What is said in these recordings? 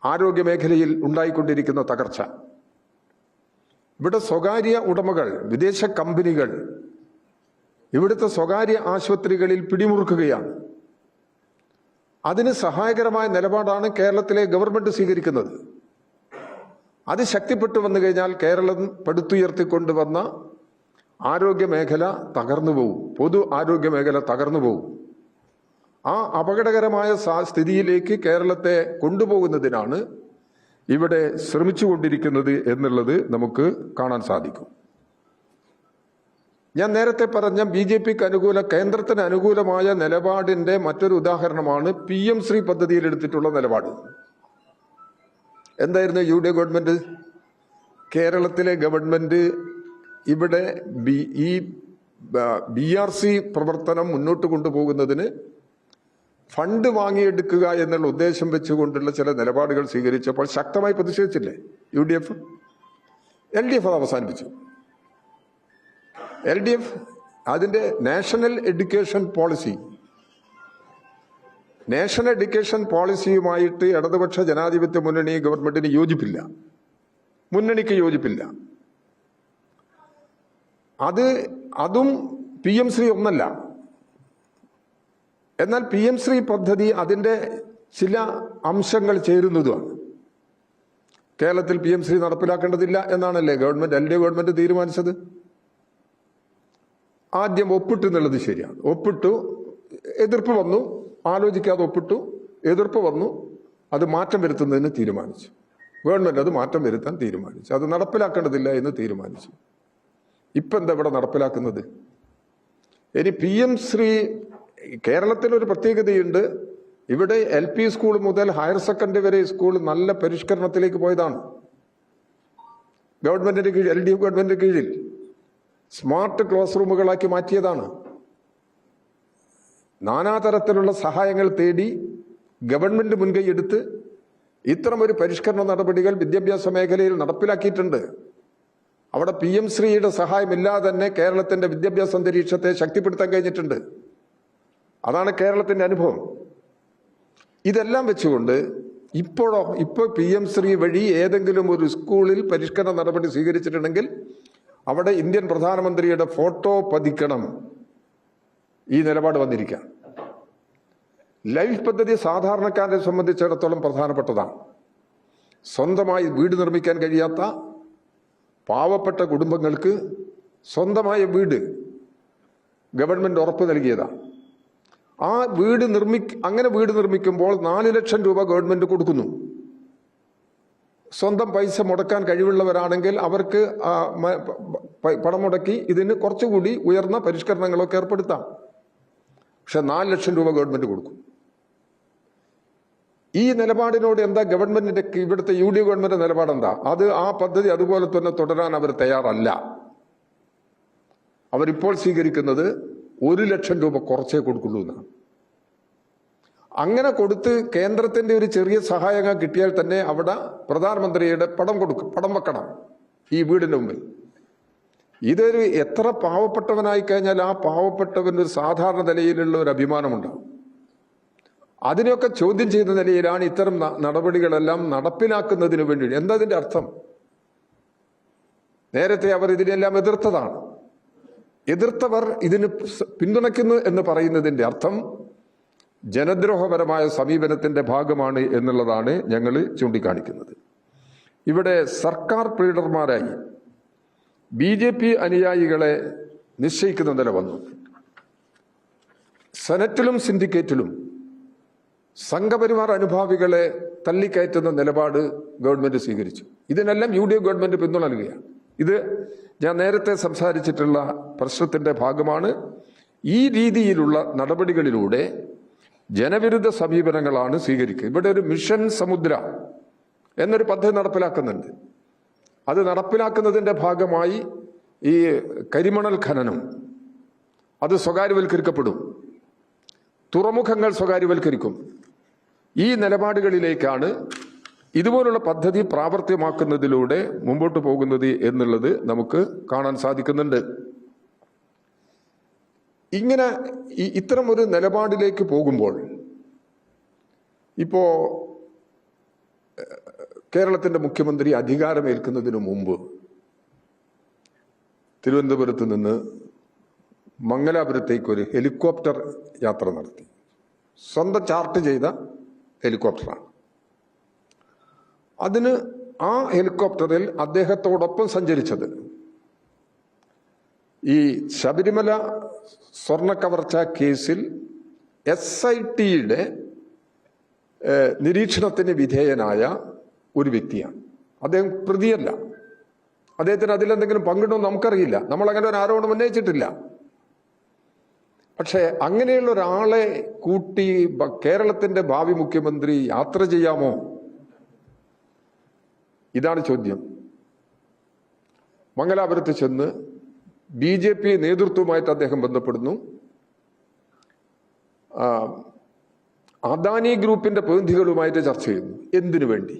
ആരോഗ്യ മേഖലയിൽ ഉണ്ടായിക്കൊണ്ടിരിക്കുന്ന തകർച്ച, ഇവിടെ സ്വകാര്യ ഉടമകൾ, വിദേശ കമ്പനികൾ ഇവിടുത്തെ സ്വകാര്യ ആശുപത്രികളിൽ പിടിമുറുക്കുകയാണ്. അതിന് സഹായകരമായ നിലപാടാണ് കേരളത്തിലെ ഗവൺമെന്റ് സ്വീകരിക്കുന്നത്. അത് ശക്തിപ്പെട്ടു വന്നു കഴിഞ്ഞാൽ കേരളം പടുത്തുയർത്തിക്കൊണ്ടുവന്ന ആരോഗ്യ മേഖല തകർന്നു പോകും, പൊതു ആരോഗ്യ മേഖല തകർന്നു പോകും. ആ അപകടകരമായ സ്ഥിതിയിലേക്ക് കേരളത്തെ കൊണ്ടുപോകുന്നതിനാണ് ഇവിടെ ശ്രമിച്ചുകൊണ്ടിരിക്കുന്നത് എന്നുള്ളത് നമുക്ക് കാണാൻ സാധിക്കും. ഞാൻ നേരത്തെ പറഞ്ഞ BJPക്ക് അനുകൂല, കേന്ദ്രത്തിന് അനുകൂലമായ നിലപാടിന്റെ മറ്റൊരു ഉദാഹരണമാണ് PM-ശ്രീ പദ്ധതിയിൽ എടുത്തിട്ടുള്ള നിലപാട്. എന്തായിരുന്നു UDA ഗവൺമെന്റ്, കേരളത്തിലെ ഗവൺമെന്റ് ഇവിടെ ഈ BRC പ്രവർത്തനം മുന്നോട്ട് കൊണ്ടുപോകുന്നതിന് ഫണ്ട് വാങ്ങിയെടുക്കുക എന്നുള്ള ഉദ്ദേശം വെച്ചുകൊണ്ടുള്ള ചില നിലപാടുകൾ സ്വീകരിച്ചപ്പോൾ ശക്തമായി പ്രതിഷേധിച്ചില്ലേ UDF? LDF അത് അവസാനിപ്പിച്ചു. LDF അതിന്റെ നാഷണൽ എഡ്യൂക്കേഷൻ പോളിസിയുമായിട്ട് ഇടതുപക്ഷ ജനാധിപത്യ മുന്നണി ഗവൺമെന്റിന് യോജിപ്പില്ല, മുന്നണിക്ക് യോജിപ്പില്ല. അതും PM-ശ്രീ ഒന്നല്ല. എന്നാൽ PM-ശ്രീ പദ്ധതി അതിന്റെ ചില അംശങ്ങൾ ചേരുന്നതുമാണ്. കേരളത്തിൽ PM-ശ്രീ നടപ്പിലാക്കേണ്ടതില്ല എന്നാണല്ലേ LDF ഗവൺമെന്റ് തീരുമാനിച്ചത്. ആദ്യം ഒപ്പിട്ടു എന്നുള്ളത് ശരിയാണ്. ഒപ്പിട്ടു, എതിർപ്പ് വന്നു, ആലോചിക്കാതെ ഒപ്പിട്ടു, എതിർപ്പ് വന്നു, അത് മാറ്റം വരുത്തുന്നതിന് തീരുമാനിച്ചു. ഗവൺമെന്റ് അത് മാറ്റം വരുത്താൻ തീരുമാനിച്ചു, അത് നടപ്പിലാക്കേണ്ടതില്ല എന്ന് തീരുമാനിച്ചു. ഇപ്പം എന്താ ഇവിടെ നടപ്പിലാക്കുന്നത്? ഇനി PM-ശ്രീ കേരളത്തിലൊരു പ്രത്യേകതയുണ്ട്. ഇവിടെ LP സ്കൂൾ മുതൽ ഹയർ സെക്കൻഡറി വരെ സ്കൂൾ നല്ല പരിഷ്കരണത്തിലേക്ക് പോയതാണ്. ഗവൺമെന്റിന്റെ കീഴിൽ, LDF ഗവൺമെന്റിന്റെ കീഴിൽ സ്മാർട്ട് ക്ലാസ് റൂമുകളാക്കി മാറ്റിയതാണ്. നാനാതരത്തിലുള്ള സഹായങ്ങൾ തേടി ഗവൺമെന്റ് മുൻകൈയെടുത്ത് ഇത്തരമൊരു പരിഷ്കരണ നടപടികൾ വിദ്യാഭ്യാസ മേഖലയിൽ നടപ്പിലാക്കിയിട്ടുണ്ട്. അവിടെ PM-ശ്രീയുടെ സഹായമില്ലാതെ തന്നെ കേരളത്തിന്റെ വിദ്യാഭ്യാസ അന്തരീക്ഷത്തെ ശക്തിപ്പെടുത്താൻ കഴിഞ്ഞിട്ടുണ്ട്. അതാണ് കേരളത്തിന്റെ അനുഭവം. ഇതെല്ലാം വെച്ചുകൊണ്ട് ഇപ്പോൾ PM-ശ്രീ വഴി ഏതെങ്കിലും ഒരു സ്കൂളിൽ പരിഷ്കരണ നടപടി സ്വീകരിച്ചിട്ടുണ്ടെങ്കിൽ അവിടെ ഇന്ത്യൻ പ്രധാനമന്ത്രിയുടെ ഫോട്ടോ പതിക്കണം. ഈ നിലപാട് വന്നിരിക്കുക. ലൈഫ് പദ്ധതി സാധാരണക്കാരെ സംബന്ധിച്ചിടത്തോളം പ്രധാനപ്പെട്ടതാണ്. സ്വന്തമായി വീട് നിർമ്മിക്കാൻ കഴിയാത്ത പാവപ്പെട്ട കുടുംബങ്ങൾക്ക് സ്വന്തമായ വീട് ഗവൺമെന്റ് ഉറപ്പ് നൽകിയതാണ്. ആ അങ്ങനെ വീട് നിർമ്മിക്കുമ്പോൾ 4 ലക്ഷം രൂപ ഗവൺമെന്റ് കൊടുക്കുന്നു. സ്വന്തം പൈസ മുടക്കാൻ കഴിവുള്ളവരാണെങ്കിൽ അവർക്ക് പണം മുടക്കി ഇതിന് കുറച്ചുകൂടി ഉയർന്ന പരിഷ്കരണങ്ങളൊക്കെ ഏർപ്പെടുത്താം. പക്ഷെ 4 ലക്ഷം രൂപ ഗവൺമെന്റ് കൊടുക്കും. ഈ നിലപാടിനോട് എന്താ ഗവൺമെന്റിന്റെ, ഇവിടുത്തെ UDA ഗവൺമെന്റ് നിലപാടെന്താ? ആ പദ്ധതി അതുപോലെ തന്നെ തുടരാൻ അവർ തയ്യാറല്ല. അവരിപ്പോൾ സ്വീകരിക്കുന്നത് 1 ലക്ഷം രൂപ കുറച്ചേ കൊടുക്കുള്ളൂ എന്നാണ്. അങ്ങനെ കൊടുത്ത് കേന്ദ്രത്തിന്റെ ഒരു ചെറിയ സഹായം കിട്ടിയാൽ തന്നെ അവിടെ പ്രധാനമന്ത്രിയുടെ പടം വെക്കണം ഈ വീടിന്റെ മുമ്പിൽ. ഇതൊരു എത്ര പാവപ്പെട്ടവനായി കഴിഞ്ഞാൽ ആ പാവപ്പെട്ടവന് ഒരു സാധാരണ നിലയിലുള്ള ഒരു അഭിമാനമുണ്ടാവും. അതിനെയൊക്കെ ചോദ്യം ചെയ്യുന്ന നിലയിലാണ് ഇത്തരം നടപടികളെല്ലാം നടപ്പിലാക്കുന്നതിന് വേണ്ടി. എന്താ ഇതിന്റെ അർത്ഥം? നേരത്തെ അവർ ഇതിനെല്ലാം എതിർത്തതാണ്. എതിർത്തവർ ഇതിന് പിന്തുണയ്ക്കുന്നു എന്ന് പറയുന്നതിന്റെ അർത്ഥം ജനദ്രോഹപരമായ സമീപനത്തിന്റെ ഭാഗമാണ് എന്നുള്ളതാണ് ഞങ്ങൾ ചൂണ്ടിക്കാണിക്കുന്നത്. ഇവിടെ സർക്കാർ പ്രീഡർമാരായി BJP അനുയായികളെ നിശ്ചയിക്കുന്ന നില വന്നു. സെനറ്റിലും സിൻഡിക്കേറ്റിലും സംഘപരിവാർ അനുഭാവികളെ തള്ളിക്കയറ്റുന്ന നിലപാട് ഗവൺമെന്റ് സ്വീകരിച്ചു. ഇതിനെല്ലാം UDA ഗവൺമെന്റ് പിന്തുണ നൽകുകയാണ്. ഇത് ഞാൻ നേരത്തെ സംസാരിച്ചിട്ടുള്ള പ്രശ്നത്തിന്റെ ഭാഗമാണ്. ഈ രീതിയിലുള്ള നടപടികളിലൂടെ ജനവിരുദ്ധ സമീപനങ്ങളാണ് സ്വീകരിക്കുക. ഇവിടെ ഒരു മിഷൻ സമുദ്ര എന്നൊരു പദ്ധതി നടപ്പിലാക്കുന്നുണ്ട്. അത് നടപ്പിലാക്കുന്നതിന്റെ ഭാഗമായി ഈ കരിമണൽ ഖനനം അത് സ്വകാര്യവൽക്കരിക്കപ്പെടും, തുറമുഖങ്ങൾ സ്വകാര്യവൽക്കരിക്കും. ഈ നിലപാടുകളിലേക്കാണ് ഇതുപോലുള്ള പദ്ധതി പ്രാവർത്തികമാക്കുന്നതിലൂടെ മുമ്പോട്ട് പോകുന്നത് എന്നുള്ളത് നമുക്ക് കാണാൻ സാധിക്കുന്നുണ്ട്. ഇങ്ങനെ ഇത്തരം ഒരു നിലപാടിലേക്ക് പോകുമ്പോൾ ഇപ്പോ കേരളത്തിന്റെ മുഖ്യമന്ത്രി അധികാരമേൽക്കുന്നതിന് മുമ്പ് തിരുവനന്തപുരത്ത് നിന്ന് മംഗലാപുരത്തേക്ക് ഒരു ഹെലികോപ്റ്റർ യാത്ര നടത്തി. സ്വന്തം ചാർട്ട് ചെയ്ത ഹെലികോപ്റ്ററാണ്. അതിന് ആ ഹെലികോപ്റ്ററിൽ അദ്ദേഹത്തോടൊപ്പം സഞ്ചരിച്ചത് ഈ ശബരിമല സ്വർണ്ണ കവർച്ച കേസിൽ SITയുടെ നിരീക്ഷണത്തിന് വിധേയനായ ഒരു വ്യക്തിയാണ്. അദ്ദേഹം പ്രതിയല്ല. അദ്ദേഹത്തിന് അതിലെന്തെങ്കിലും പങ്കിടുമോ നമുക്കറിയില്ല. നമ്മൾ അങ്ങനെ ഒരു ആരോപണം ഉന്നയിച്ചിട്ടില്ല. പക്ഷെ അങ്ങനെയുള്ള ഒരാളെ കൂട്ടി കേരളത്തിന്റെ ഭാവി മുഖ്യമന്ത്രി യാത്ര ചെയ്യാമോ? ഇതാണ് ചോദ്യം. മംഗലാപുരത്ത് ചെന്ന് BJP നേതൃത്വവുമായിട്ട് അദ്ദേഹം ബന്ധപ്പെടുന്നു. അദാനി ഗ്രൂപ്പിന്റെ പ്രതിനിധികളുമായിട്ട് ചർച്ച ചെയ്യുന്നു. എന്തിനു വേണ്ടി?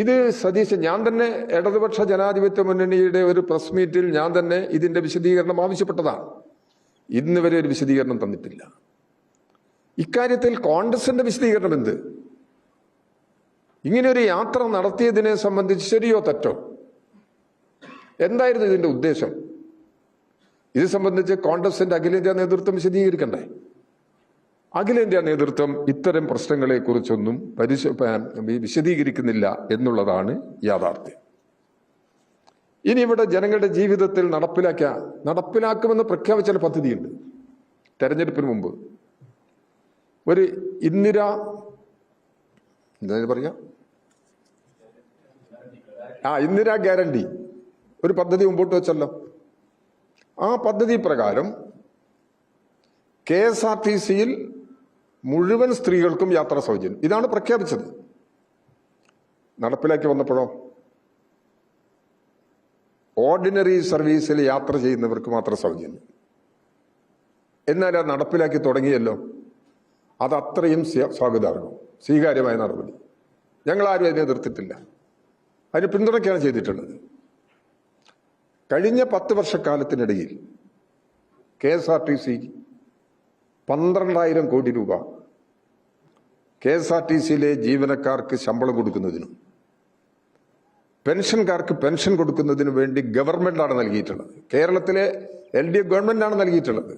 ഇത് സതീശൻ, ഞാൻ തന്നെ ഇടതുപക്ഷ ജനാധിപത്യ മുന്നണിയുടെ ഒരു പ്രസ് മീറ്റിൽ ഞാൻ തന്നെ ഇതിന്റെ വിശദീകരണം ആവശ്യപ്പെട്ടതാണ്. ഇന്ന് വരെ ഒരു വിശദീകരണം തന്നിട്ടില്ല. ഇക്കാര്യത്തിൽ കോൺഗ്രസിന്റെ വിശദീകരണം എന്ത്? ഇങ്ങനെ ഒരു യാത്ര നടത്തിയതിനെ സംബന്ധിച്ച് ശരിയോ തെറ്റോ? എന്തായിരുന്നു ഇതിന്റെ ഉദ്ദേശം? ഇത് സംബന്ധിച്ച് കോൺഗ്രസിന്റെ അഖിലേന്ത്യാ നേതൃത്വം വിശദീകരിക്കണ്ടേ? അഖിലേന്ത്യാ നേതൃത്വം ഇത്തരം പ്രശ്നങ്ങളെ കുറിച്ചൊന്നും വിശദീകരിക്കുന്നില്ല എന്നുള്ളതാണ് യാഥാർത്ഥ്യം. ഇനി ഇവിടെ ജനങ്ങളുടെ ജീവിതത്തിൽ നടപ്പിലാക്കുമെന്ന് പ്രഖ്യാപിച്ച ചില പദ്ധതിയുണ്ട്. തെരഞ്ഞെടുപ്പിന് മുമ്പ് ഒരു ഇന്ദിരാ ഗ്യാരണ്ടി ഒരു പദ്ധതി മുമ്പോട്ട് വെച്ചല്ലോ. ആ പദ്ധതി പ്രകാരം KSRTCയിൽ മുഴുവൻ സ്ത്രീകൾക്കും യാത്രാ സൗജന്യം. ഇതാണ് പ്രഖ്യാപിച്ചത്. നടപ്പിലാക്കി വന്നപ്പോഴോ ഓർഡിനറി സർവീസിൽ യാത്ര ചെയ്യുന്നവർക്ക് മാത്രം സൗജന്യം. എന്നാൽ അത് നടപ്പിലാക്കി തുടങ്ങിയല്ലോ. അത് അത്രയും സ്വാഗതാർഹം, സ്വീകാര്യമായ നടപടി. ഞങ്ങളാരും അതിനെ എതിർത്തിട്ടില്ല. അതിന് പിന്തുണയ്ക്കുകയാണ് ചെയ്തിട്ടുള്ളത്. കഴിഞ്ഞ 10 വർഷക്കാലത്തിനിടയിൽ KSRTC 12,000 കോടി രൂപ KSRTCയിലെ ജീവനക്കാർക്ക് ശമ്പളം കൊടുക്കുന്നതിനും പെൻഷൻകാർക്ക് പെൻഷൻ കൊടുക്കുന്നതിനു വേണ്ടി ഗവൺമെന്റാണ് നൽകിയിട്ടുള്ളത്. കേരളത്തിലെ LDF ഗവൺമെന്റാണ് നൽകിയിട്ടുള്ളത്.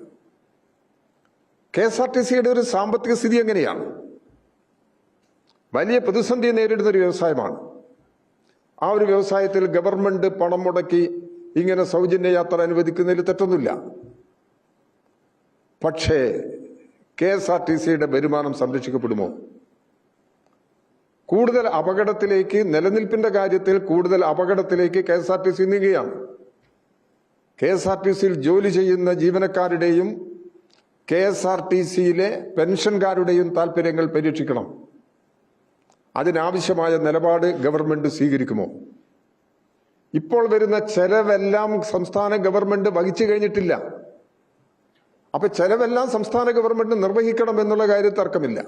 KSRTCയുടെ ഒരു സാമ്പത്തിക സ്ഥിതി എങ്ങനെയാണ്? വലിയ പ്രതിസന്ധി നേരിടുന്ന ഒരു വ്യവസായമാണ്. ആ ഒരു വ്യവസായത്തിൽ ഗവൺമെന്റ് പണം മുടക്കി ഇങ്ങനെ സൗജന്യ യാത്ര അനുവദിക്കുന്നതിൽ തെറ്റൊന്നുമില്ല. പക്ഷേ KSRTCയുടെ വരുമാനം സംരക്ഷിക്കപ്പെടുമോ? കൂടുതൽ അപകടത്തിലേക്ക്, നിലനിൽപ്പിന്റെ കാര്യത്തിൽ കൂടുതൽ അപകടത്തിലേക്ക് KSRTC നീങ്ങുകയാണ്. KSRTCയിൽ ജോലി ചെയ്യുന്ന ജീവനക്കാരുടെയും KSRTCയിലെ പെൻഷൻകാരുടെയും താല്പര്യങ്ങൾ പരീക്ഷിക്കണം. അതിനാവശ്യമായ നിലപാട് ഗവൺമെന്റ് സ്വീകരിക്കുമോ? ഇപ്പോൾ വരുന്ന ചെലവെല്ലാം സംസ്ഥാന ഗവൺമെന്റ് വഹിച്ചു കഴിഞ്ഞിട്ടില്ല. അപ്പൊ ചെലവെല്ലാം സംസ്ഥാന ഗവൺമെന്റ് നിർവഹിക്കണം എന്നുള്ള കാര്യം തർക്കമില്ല.